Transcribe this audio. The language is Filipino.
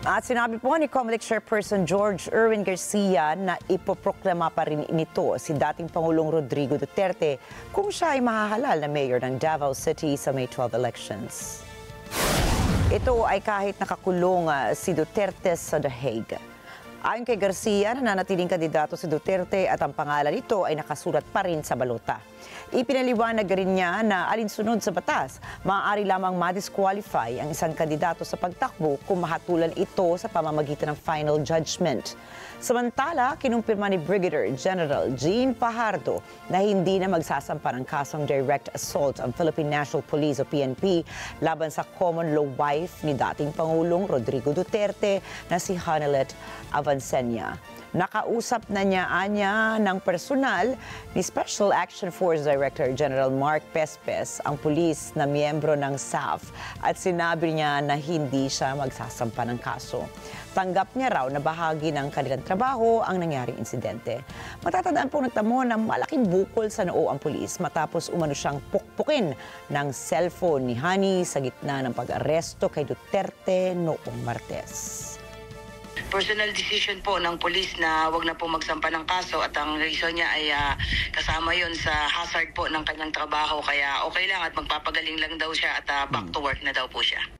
At sinabi po ni Comelec Chairperson George Erwin Garcia na ipoproklama pa rin nito si dating Pangulong Rodrigo Duterte kung siya ay mahahalal na mayor ng Davao City sa May 12 elections. Ito ay kahit nakakulong si Duterte sa The Hague. Ayon kay Garcia, nananatiling kandidato si Duterte at ang pangalan nito ay nakasulat pa rin sa balota. Ipinaliwanag rin niya na alinsunod sa batas, maaari lamang ma-disqualify ang isang kandidato sa pagtakbo kung mahatulan ito sa pamamagitan ng final judgment. Samantala, kinumpirma ni Brigadier General Jean Fajardo na hindi na magsasampa ng kasong direct assault ang Philippine National Police o PNP laban sa common law wife ni dating Pangulong Rodrigo Duterte na si Hanilet Avancenia. Nakausap na niya ng personal ni Special Action Force Director General Mark Pespes ang pulis na miyembro ng SAF at sinabi niya na hindi siya magsasampa ng kaso. Tanggap niya raw na bahagi ng kanilang trabaho ang nangyaring insidente. Matatandaan po nagtamo ng malaking bukol sa noo ang pulis matapos umano siyang pukpukin ng cellphone ni Hani sa gitna ng pag-aresto kay Duterte noong Martes. Personal decision po ng pulis na wag na po magsampa ng kaso at ang reason niya ay kasama yon sa hazard po ng kanyang trabaho kaya okay lang at magpapagaling lang daw siya at back to work na daw po siya.